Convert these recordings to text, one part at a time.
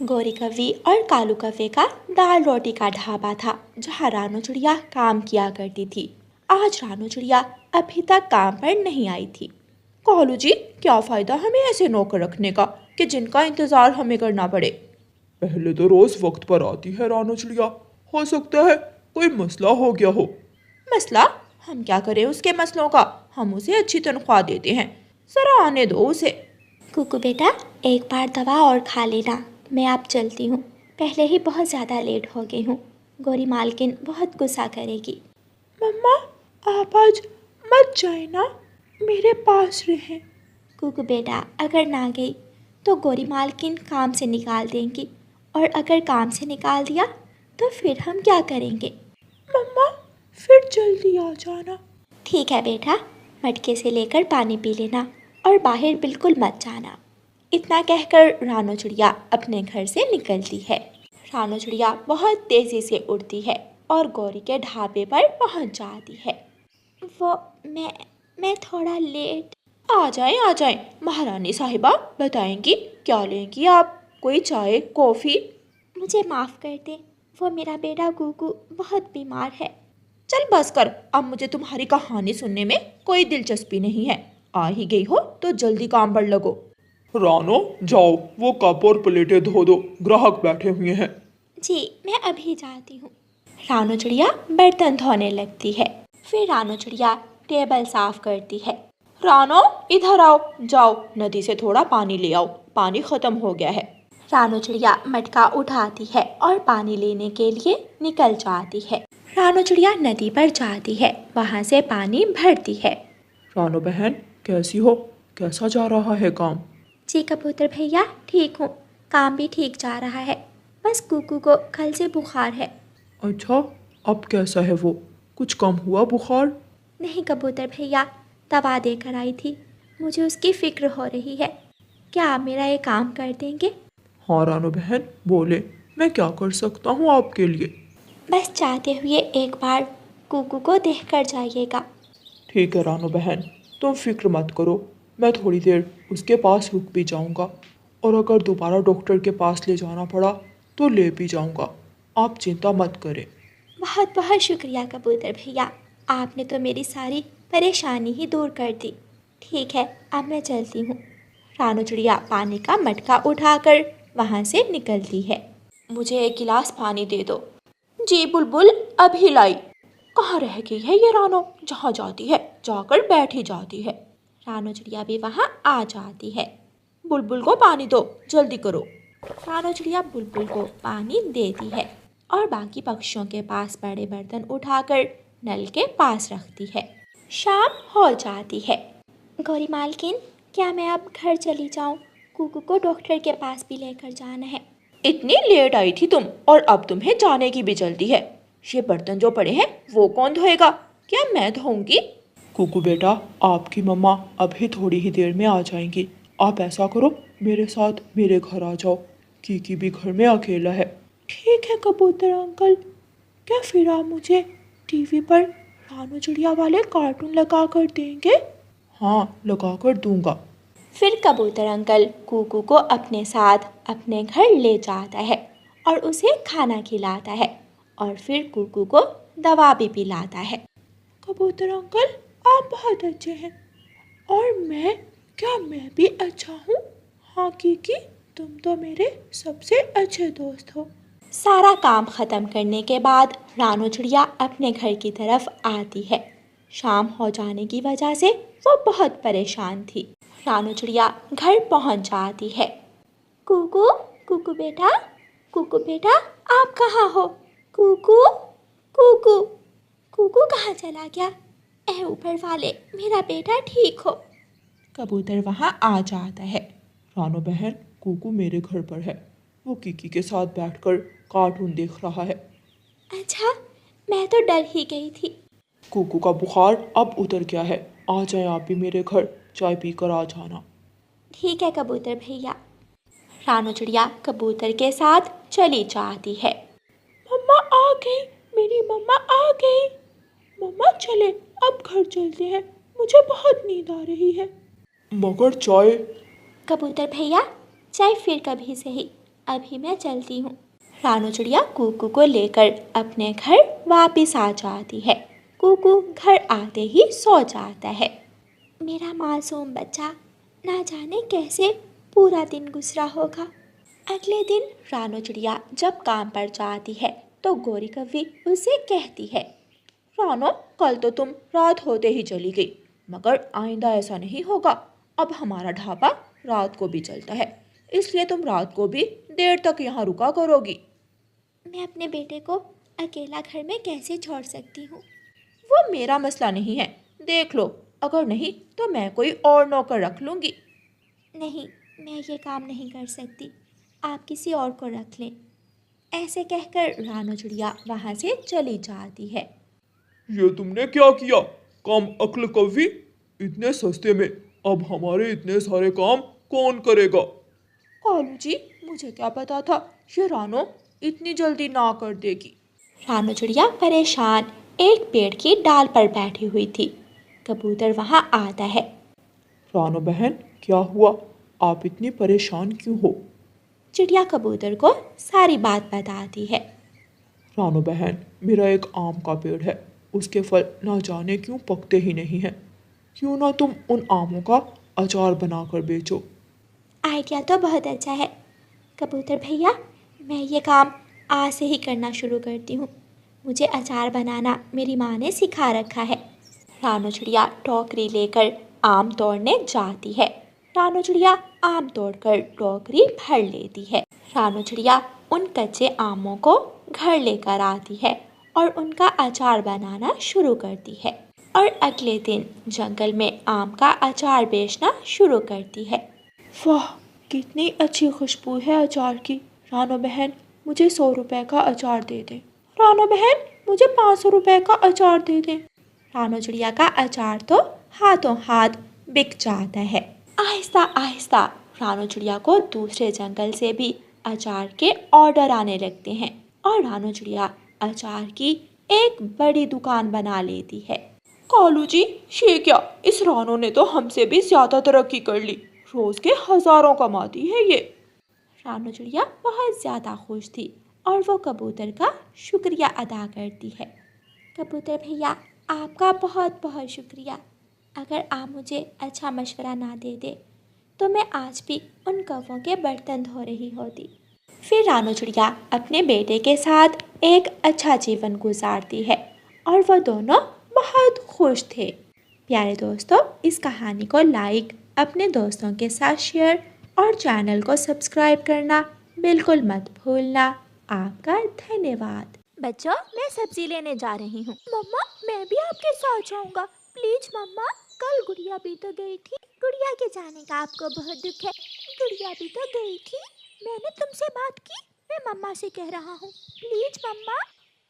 गोरी कव्वी और कालू कव्वे का दाल रोटी का ढाबा था जहाँ रानू चिड़िया काम किया करती थी। आज रानू चिड़िया अभी तक काम पर नहीं आई थी। कालू जी, क्या फ़ायदा हमें ऐसे नौकर रखने का कि जिनका इंतज़ार हमें करना पड़े। पहले तो रोज वक्त पर आती है रानू चिड़िया। हो सकता है कोई मसला हो गया हो। मसला? हम क्या करें उसके मसलों का? हम उसे अच्छी तनख्वाह देते हैं, ज़रा आने दो उसे। कुकू बेटा, एक बार दवा और खा लेना, मैं अब चलती हूँ। पहले ही बहुत ज़्यादा लेट हो गई हूँ। गोरी मालकिन बहुत गुस्सा करेगी। मम्मा, आप आज मत जाए ना, मेरे पास रहें। कुकू बेटा, अगर ना गई तो गोरी मालकिन काम से निकाल देंगी, और अगर काम से निकाल दिया तो फिर हम क्या करेंगे? मम्मा, फिर जल्दी आ जाना। ठीक है बेटा, मटके से लेकर पानी पी लेना और बाहर बिल्कुल मत जाना। इतना कहकर रानू चिड़िया अपने घर से निकलती है। रानू चिड़िया बहुत तेज़ी से उड़ती है और गौरी के ढाबे पर पहुंच जाती है। वो मैं थोड़ा लेट। आ जाएं महारानी साहिबा, बताएंगी क्या लेंगी आप? कोई चाय कॉफ़ी? मुझे माफ़ कर दें, वो मेरा बेटा गुगू बहुत बीमार है। चल बस कर, अब मुझे तुम्हारी कहानी सुनने में कोई दिलचस्पी नहीं है। आ ही गई हो तो जल्दी काम पर लगो। रानो, जाओ वो कप और प्लेटें धो दो, ग्राहक बैठे हुए हैं। जी, मैं अभी जाती हूँ। रानू चिड़िया बर्तन धोने लगती है। फिर रानू चिड़िया टेबल साफ करती है। रानो, इधर आओ, जाओ नदी से थोड़ा पानी ले आओ, पानी खत्म हो गया है। रानू चिड़िया मटका उठाती है और पानी लेने के लिए निकल जाती है। रानू चिड़िया नदी पर जाती है, वहाँ से पानी भरती है। रानो बहन, कैसी हो? कैसा जा रहा है काम? जी कबूतर भैया, ठीक हूँ, काम भी ठीक जा रहा है। बस कुकू को कल से बुखार है। अच्छा, अब कैसा है वो? कुछ कम हुआ बुखार? नहीं कबूतर भैया, दवा देकर आई थी, मुझे उसकी फिक्र हो रही है। क्या आप मेरा ये काम कर देंगे? हाँ रानो बहन, बोले, मैं क्या कर सकता हूँ आपके लिए? बस चाहते हुए एक बार कुकू को देख कर जाइएगा। ठीक है रानो बहन, तुम फिक्र मत करो, मैं थोड़ी देर उसके पास रुक भी जाऊँगा, और अगर दोबारा डॉक्टर के पास ले जाना पड़ा तो ले भी जाऊँगा। आप चिंता मत करें। बहुत बहुत शुक्रिया कबूतर भैया, आपने तो मेरी सारी परेशानी ही दूर कर दी। ठीक है, अब मैं चलती हूँ। रानू चिड़िया पानी का मटका उठाकर वहाँ से निकलती है। मुझे एक गिलास पानी दे दो। जी बुलबुल, अभी लाई। कहाँ रह गई है ये रानो? जहाँ जाती है जाकर बैठ ही जाती है। रानू चिड़िया भी वहाँ आ जाती है। बुलबुल को पानी दो, जल्दी करो। रानू चिड़िया बुलबुल को पानी देती है और बाकी पक्षियों के पास बड़े बर्तन उठाकर नल के पास रखती है। शाम हो जाती है। गौरी मालकिन, क्या मैं अब घर चली जाऊँ? कुकू को डॉक्टर के पास भी लेकर जाना है। इतनी लेट आई थी तुम, और अब तुम्हें जाने की भी जल्दी है। ये बर्तन जो पड़े हैं वो कौन धोएगा? क्या मैं धोऊंगी? कुकू बेटा, आपकी मम्मा अभी थोड़ी ही देर में आ जाएंगी। आप ऐसा करो, मेरे साथ मेरे घर आ जाओ। कीकी भी घर में अकेला है। ठीक है कबूतर अंकल, क्या फिर आप मुझे टीवी पर रानू चिड़िया वाले कार्टून लगा कर देंगे? हाँ, लगा कर दूंगा। फिर कबूतर अंकल कुकू को अपने साथ अपने घर ले जाता है और उसे खाना खिलाता है, और फिर कुकू को दवा भी पिलाता है। कबूतर अंकल, आप बहुत अच्छे हैं। और क्या मैं भी अच्छा हूँ? हाँ कीकी, तुम तो मेरे सबसे अच्छे दोस्त हो। सारा काम ख़त्म करने के बाद रानू चिड़िया अपने घर की तरफ आती है। शाम हो जाने की वजह से वो बहुत परेशान थी। रानू चिड़िया घर पहुंच जाती है। कुकू, कुकू बेटा, कुकू बेटा, आप कहाँ हो? कुकू, कुकू, कुकू कहाँ चला गया? ऐ ऊपर वाले, मेरा बेटा ठीक हो? कबूतर वहाँ आ जाता है। रानो बहन, कुकू मेरे घर पर है। वो कीकी के साथ बैठकर कार्टून देख रहा है। अच्छा, मैं तो डर ही गई थी। कुकू का बुखार अब उतर गया है। आ जाए आप भी मेरे घर, चाय पीकर आ जाना। ठीक है कबूतर भैया। रानू चिड़िया कबूतर के साथ चली जाती है। मम्मा आ गई, मेरी मम्मा आ गई। मम्मा चले, अब घर चलते हैं, मुझे बहुत नींद आ रही है। मगर चाय? कबूतर भैया, चाय फिर कभी सही, अभी मैं चलती हूँ। रानू चिड़िया कुकू को लेकर अपने घर वापस आ जाती है। कुकू घर आते ही सो जाता है। मेरा मासूम बच्चा, ना जाने कैसे पूरा दिन गुजरा होगा। अगले दिन रानू चिड़िया जब काम पर जाती है तो गोरी कौवी उसे कहती है, रानो, कल तो तुम रात होते ही चली गई, मगर आइंदा ऐसा नहीं होगा। अब हमारा ढाबा रात को भी चलता है, इसलिए तुम रात को भी देर तक यहाँ रुका करोगी। मैं अपने बेटे को अकेला घर में कैसे छोड़ सकती हूँ? वो मेरा मसला नहीं है, देख लो, अगर नहीं तो मैं कोई और नौकर रख लूँगी। नहीं, मैं ये काम नहीं कर सकती, आप किसी और को रख लें। ऐसे कहकर रानू चिड़िया वहाँ से चली जाती है। ये तुमने क्या किया? काम अक्ल कौवी, इतने सस्ते में अब हमारे इतने सारे काम कौन करेगा? कालू जी, मुझे क्या पता था ये रानो इतनी जल्दी ना कर देगी। रानू चिड़िया परेशान एक पेड़ की डाल पर बैठी हुई थी। कबूतर वहाँ आता है। रानो बहन, क्या हुआ? आप इतनी परेशान क्यों हो? चिड़िया कबूतर को सारी बात बताती है। रानो बहन, मेरा एक आम का पेड़ है, उसके फल ना जाने क्यों पकते ही नहीं हैं। क्यों ना तुम उन आमों का अचार बनाकर बेचो। आइडिया तो बहुत अच्छा है कबूतर भैया, मैं ये काम आज से ही करना शुरू करती हूँ। मुझे अचार बनाना मेरी माँ ने सिखा रखा है। रानू चिड़िया टोकरी लेकर आम तोड़ने जाती है। रानू चिड़िया आम तोड़कर टोकरी भर लेती है। रानू चिड़िया उन कच्चे आमों को घर लेकर आती है और उनका अचार बनाना शुरू करती है और अगले दिन जंगल में आम का अचार बेचना शुरू करती है। वाह, कितनी अच्छी खुशबू है अचार की। रानो बहन, मुझे 100 रुपए का अचार दे दें। रानो बहन, मुझे 500 रुपए का अचार दे दें। रानू चिड़िया का अचार तो हाथों हाथ बिक जाता है। आहिस्ता आहिस्ता रानू चिड़िया को दूसरे जंगल से भी अचार के ऑर्डर आने लगते हैं और रानू चिड़िया अचार की एक बड़ी दुकान बना लेती है। कालू जी, ये क्या? इस रानो ने तो हमसे भी ज्यादा तरक्की कर ली, रोज के हजारों कमाती है ये। रानू चिड़िया बहुत ज़्यादा खुश थी और वो कबूतर का शुक्रिया अदा करती है। कबूतर भैया, आपका बहुत बहुत शुक्रिया। अगर आप मुझे अच्छा मशवरा ना दे दे तो मैं आज भी उन कौवों के बर्तन धो रही होती। फिर रानू चिड़िया अपने बेटे के साथ एक अच्छा जीवन गुजारती है और वो दोनों बहुत खुश थे। प्यारे दोस्तों, इस कहानी को लाइक, अपने दोस्तों के साथ शेयर और चैनल को सब्सक्राइब करना बिल्कुल मत भूलना। आपका धन्यवाद। बच्चों, मैं सब्जी लेने जा रही हूँ। मम्मा, मैं भी आपके साथ जाऊँगा। प्लीज मम्मा, कल गुड़िया भी तो गई थी। गुड़िया के जाने का आपको बहुत दुख है। गुड़िया भी तो गई थी, मैंने तुमसे बात की। मैं मम्मा से कह रहा हूँ, प्लीज मम्मा।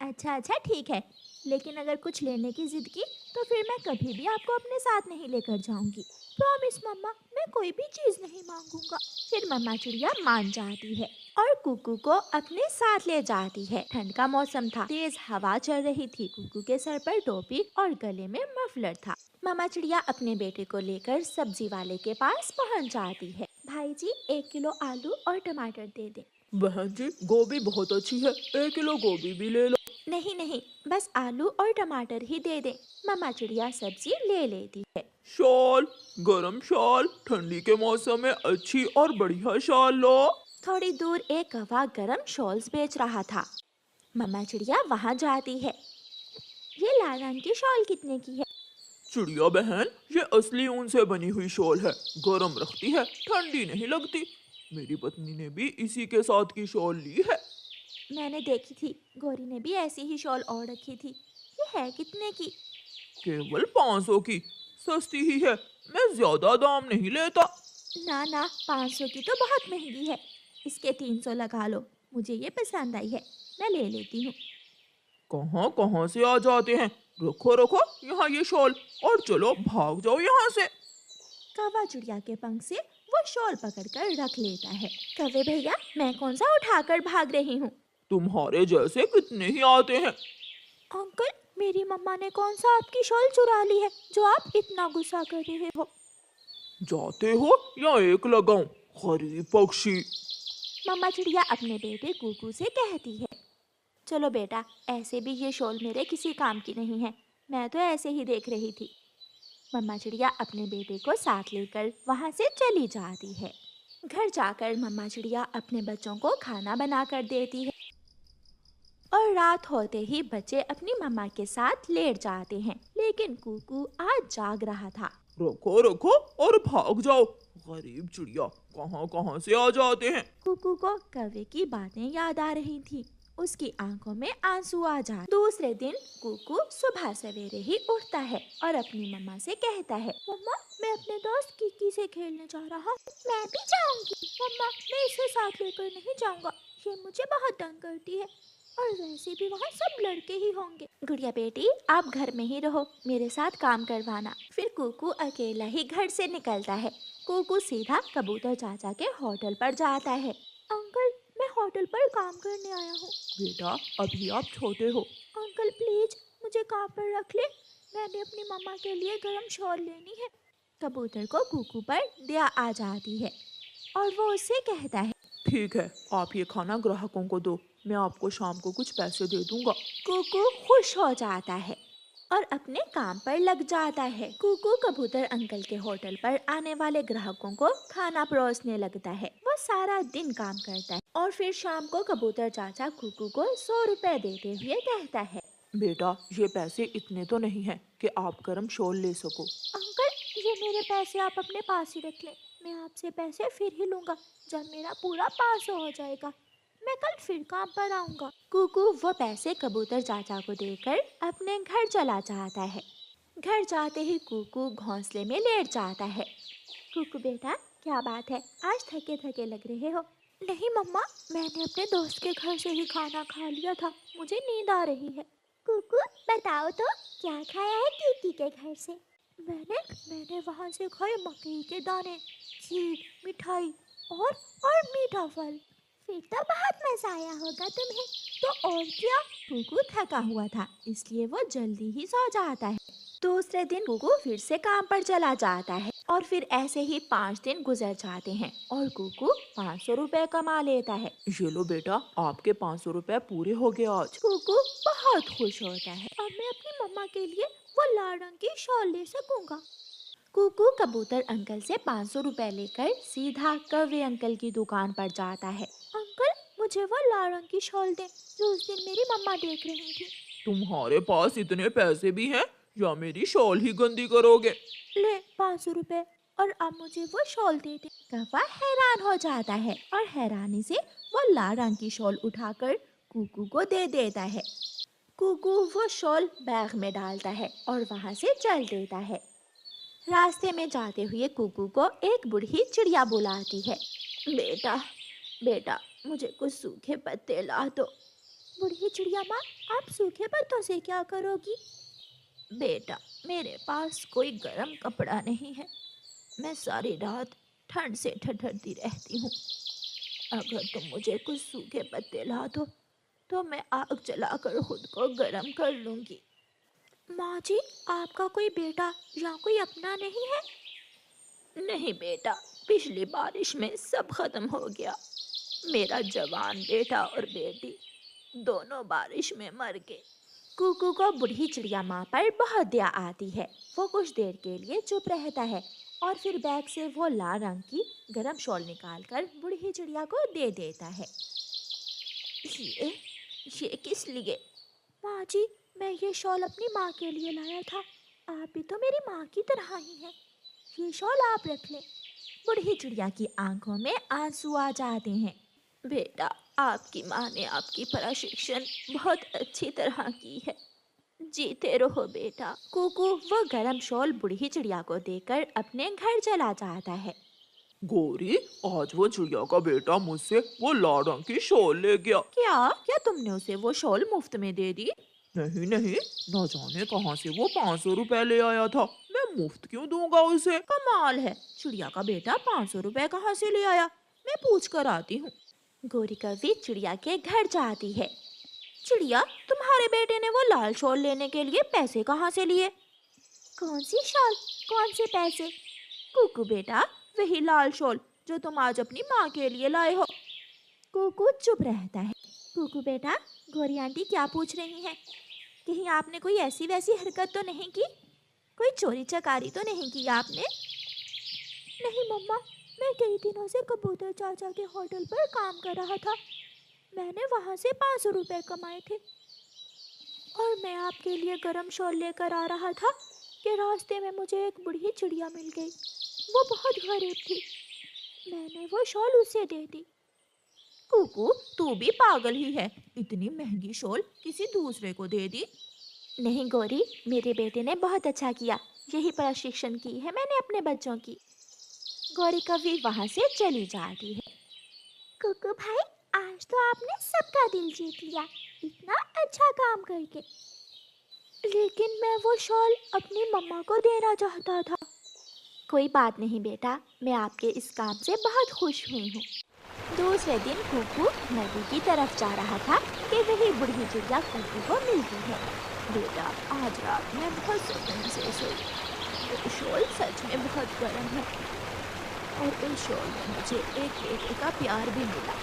अच्छा अच्छा ठीक है, लेकिन अगर कुछ लेने की जिद की तो फिर मैं कभी भी आपको अपने साथ नहीं लेकर जाऊंगी। प्रॉमिस मम्मा, मैं कोई भी चीज नहीं मांगूंगा। फिर मम्मा चिड़िया मान जाती है और कुकू को अपने साथ ले जाती है। ठंड का मौसम था, तेज हवा चल रही थी। कुकू के सर पर टोपी और गले में मफलर था। मम्मा चिड़िया अपने बेटे को लेकर सब्जी वाले के पास पहुंच जाती है। भाई जी, 1 किलो आलू और टमाटर दे दे। बहन जी, गोभी बहुत अच्छी है, 1 किलो गोभी भी ले लो। नहीं नहीं, बस आलू और टमाटर ही दे दे। मम्मा चिड़िया सब्जी ले लेती है। शॉल, गरम शॉल, ठंडी के मौसम में अच्छी और बढ़िया शॉल लो। थोड़ी दूर एक कौवा गरम शॉल्स बेच रहा था। मम्मा चिड़िया वहाँ जाती है। ये लाल रंग की शॉल कितने की है? चिड़िया बहन, ये असली ऊन से बनी हुई शॉल है, गरम रखती है, ठंडी नहीं लगती। मेरी पत्नी ने भी इसी के साथ की शॉल ली है। मैंने देखी थी, गौरी ने भी ऐसी ही शॉल और रखी थी। ये है कितने की? केवल 500 की, सस्ती ही है, मैं ज्यादा दाम नहीं लेता। ना ना, 500 की तो बहुत महंगी है। इसके 300 लगा लो, मुझे ये पसंद आई है, मैं ले लेती हूँ। कहाँ कहाँ से आ जाते हैं, रखो रखो यहाँ ये शॉल और चलो भाग जाओ यहाँ से। कौवा चिड़िया के पंख से वो शॉल पकड़कर रख लेता है। कौवे भैया, मैं कौन सा उठाकर भाग रही हूँ? तुम्हारे जैसे कितने ही आते हैं। अंकल, मेरी मम्मा ने कौन सा आपकी शॉल चुरा ली है जो आप इतना गुस्सा कर रहे हो? जाते हो या एक लगाऊं, गरीब पक्षी। मम्मा चिड़िया अपने बेटे कुकू से कहती है, चलो बेटा, ऐसे भी ये शॉल मेरे किसी काम की नहीं है, मैं तो ऐसे ही देख रही थी। मम्मा चिड़िया अपने बेटे को साथ लेकर वहाँ से चली जाती है। घर जाकर मम्मा चिड़िया अपने बच्चों को खाना बना कर देती है और रात होते ही बच्चे अपनी मम्मा के साथ लेट जाते हैं। लेकिन कुकू आज जाग रहा था। रखो रखो और भाग जाओ, गरीब चिड़िया कहाँ कहाँ से आ जाते हैं। कुकू को कौवे की बातें याद आ रही थी। उसकी आंखों में आंसू आ जाए। दूसरे दिन कुकू सुबह सवेरे ही उठता है और अपनी मम्मा से कहता है, मम्मा मैं अपने दोस्त किकी से खेलने जा रहा हूँ। मैं भी जाऊंगी। मम्मा मैं इसे साथ लेकर नहीं जाऊंगा, ये मुझे बहुत तंग करती है और वैसे भी वहाँ सब लड़के ही होंगे। गुड़िया बेटी आप घर में ही रहो, मेरे साथ काम करवाना। फिर कुकू अकेला ही घर से निकलता है। कुकू सीधा कबूतर चाचा के होटल पर जाता है। अंकल मैं होटल पर काम करने आया हूँ। बेटा अभी आप छोटे हो। अंकल प्लीज मुझे काम पर रख ले, मैंने अपनी मम्मा के लिए गर्म शॉल लेनी है। कबूतर को कुकू पर दया आ जाती है और वो उससे कहता है, ठीक है, आप ये खाना ग्राहकों को दो, मैं आपको शाम को कुछ पैसे दे दूंगा। कुकू खुश हो जाता है और अपने काम पर लग जाता है। कुकू कबूतर अंकल के होटल पर आने वाले ग्राहकों को खाना परोसने लगता है। वो सारा दिन काम करता है और फिर शाम को कबूतर चाचा कुकू को 100 रुपए देते हुए कहता है, बेटा ये पैसे इतने तो नहीं है कि आप गर्म शॉल ले सको। अंकल ये मेरे पैसे आप अपने पास ही रख लें, मैं आपसे पैसे फिर ही लूंगा जब मेरा पूरा 500 हो जाएगा। मैं कल फिर काम पर आऊंगा। कुकू वो पैसे कबूतर चाचा को देकर अपने घर चला जाता है। घर जाते ही कुकू घोंसले में लेट जाता है। कुकू बेटा क्या बात है, आज थके थके लग रहे हो? नहीं मम्मा, मैंने अपने दोस्त के घर से ही खाना खा लिया था, मुझे नींद आ रही है। कुकू बताओ तो क्या खाया है कीकी के घर से? मैंने वहाँ से खाए मकई के दाने, खीर, मिठाई और मीठा फल। फिर तो बहुत मजा आया होगा तुम्हें। तो और क्या, कुकू थका हुआ था इसलिए वो जल्दी ही सो जाता है। दूसरे दिन कुकू फिर से काम पर चला जाता है और फिर ऐसे ही 5 दिन गुजर जाते हैं और कुकू 500 रुपए कमा लेता है। ये लो बेटा, आपके 500 रुपए पूरे हो गए आज। कुकू बहुत खुश होता है। अब मैं अपनी मम्मा के लिए वो लाल रंग की शॉल ले सकूंगा। कुकू कबूतर अंकल से 500 रुपए लेकर सीधा कौवे अंकल की दुकान पर जाता है। अंकल मुझे वो लाल रंग की शॉल दें जो उस दिन मेरी मम्मा देख रही थी। तुम्हारे पास इतने पैसे भी हैं या मेरी शॉल ही गंदी करोगे? ले 500 रुपए और अब मुझे वो शॉल दे दे। कौवा हैरान हो जाता है और हैरानी से वो लाल रंग की शॉल उठाकर कुकू को दे देता है। कुकू वो शॉल बैग में डालता है और वहाँ से चल देता है। रास्ते में जाते हुए कुकू को एक बूढ़ी चिड़िया बुलाती है, बेटा बेटा मुझे कुछ सूखे पत्ते ला दो। बूढ़ी चिड़िया माँ आप सूखे पत्तों से क्या करोगी? बेटा मेरे पास कोई गर्म कपड़ा नहीं है, मैं सारी रात ठंड से ठठरती रहती हूँ। अगर तुम मुझे कुछ सूखे पत्ते ला दो तो मैं आग जलाकर खुद को गर्म कर लूँगी। माँ जी आपका कोई बेटा या कोई अपना नहीं है? नहीं बेटा, पिछली बारिश में सब खत्म हो गया। मेरा जवान बेटा और बेटी दोनों बारिश में मर गए। कुकू को बूढ़ी चिड़िया माँ पर बहुत दया आती है। वो कुछ देर के लिए चुप रहता है और फिर बैग से वो लाल रंग की गरम शॉल निकालकर बूढ़ी चिड़िया को दे देता है। ये किस लिए? माँ जी मैं ये शॉल अपनी माँ के लिए लाया था, आप भी तो मेरी माँ की तरह ही हैं, ये शॉल आप रख लें। बूढ़ी चिड़िया की आंखों में आंसू आ जाते हैं। बेटा आपकी माँ ने आपकी प्रशिक्षण बहुत अच्छी तरह की है, जीते रहो बेटा। कुकू वो गरम शॉल बूढ़ी चिड़िया को देकर अपने घर चला जाता है। गौरी आज वो चिड़िया का बेटा मुझसे वो लाल रंग की शॉल ले गया। क्या क्या तुमने उसे वो शॉल मुफ्त में दे दी? नहीं नहीं, न जाने कहाँ से वो 500 रुपए ले आया था, मैं मुफ्त क्यों दूंगा उसे। कमाल है, चिड़िया का बेटा 500 रुपए कहाँ से ले आया, मैं पूछ कर आती हूँ। गौरी कौवी चिड़िया के घर जाती है। चिड़िया तुम्हारे बेटे ने वो लाल शॉल लेने के लिए पैसे कहाँ से लिए? कौन सी शॉल, कौन से पैसे? कुकू बेटा वही लाल शॉल जो तुम आज अपनी माँ के लिए लाए हो। कुकू चुप रहता है। कुकू बेटा, गौरी आंटी क्या पूछ रही हैं? कहीं आपने कोई ऐसी वैसी हरकत तो नहीं की? कोई चोरी चकारी तो नहीं की आपने? नहीं मम्मा, मैं कई दिनों से कबूतर चाचा के होटल पर काम कर रहा था। मैंने वहाँ से 500 रुपये कमाए थे और मैं आपके लिए गरम शॉल लेकर आ रहा था कि रास्ते में मुझे एक बुढ़ी चिड़िया मिल गई। वो बहुत गरीब थी। मैंने वो शॉल उसे दे दी। कुकू, तू भी पागल ही है। इतनी महंगी शॉल किसी दूसरे को दे दी? नहीं गौरी, मेरे बेटे ने बहुत अच्छा किया। यही प्रशिक्षण की है मैंने अपने बच्चों की। गौरी कभी वहाँ से चली जाती है। कुकू भाई, आज तो आपने सबका दिल जीत लिया, इतना अच्छा काम करके। लेकिन मैं वो शॉल अपनी मम्मा को देना चाहता था। कोई बात नहीं बेटा, मैं आपके इस काम से बहुत खुश हुई हूँ। दूसरे दिन कुकू नदी की तरफ जा रहा था कि वही बुढ़ी चिड़िया कुकू को मिलती है। बेटा, आज रात मैं बहुत सुकून से सोई। ये शॉल सच में बहुत गर्म है और इस शॉल में मुझे एक बेटे का प्यार भी मिला।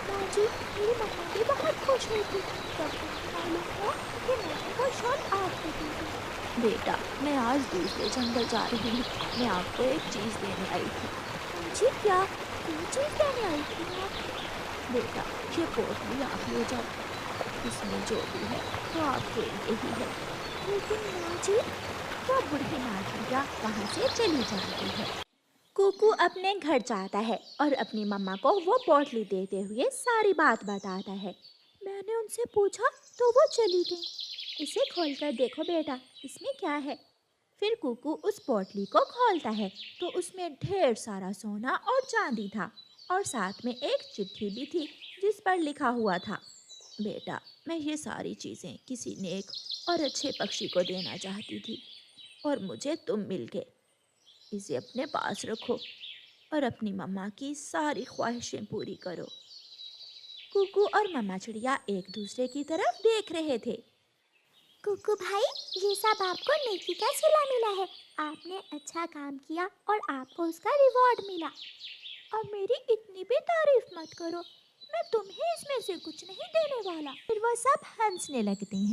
माँ जी, मेरी मम्मा भी बहुत खुश हुई थी तब उन्हें मालूम हुआ कि मैंने वो शॉल आपको दी थी। बेटा, मैं आज दूसरे जंगल जा रही हूँ। मैं आपको एक चीज़ देने आई थी। माँ जी, क्या? कोई चीज़ देने आई थी आप? बेटा, ये पोटली आप ले जाओ। इसमें जो भी है वो आपके लिए ही है। लेकिन माँ जी, वो बुढ़ी नागिया वहाँ से चली जाती है। कुकू अपने घर जाता है और अपनी मम्मा को वो पोटली देते हुए सारी बात बताता है। मैंने उनसे पूछा तो वो चली गई। इसे खोलकर देखो बेटा, इसमें क्या है? फिर कुकू उस पोटली को खोलता है तो उसमें ढेर सारा सोना और चांदी था और साथ में एक चिट्ठी भी थी जिस पर लिखा हुआ था, बेटा, मैं ये सारी चीज़ें किसी नेक और अच्छे पक्षी को देना चाहती थी और मुझे तुम मिल गए। इसे अपने पास रखो और अपनी मम्मा की सारी ख्वाहिशें पूरी करो। कुकू और मम्मा चिड़िया एक दूसरे की तरफ देख रहे थे। कुकू भाई, ये सब आपको नेकी का सिला मिला है। आपने अच्छा काम किया और आपको उसका रिवॉर्ड मिला। और मेरी इतनी भी तारीफ मत करो, मैं तुम्हें इसमें से कुछ नहीं देने वाला। फिर वह सब हंसने लगते हैं।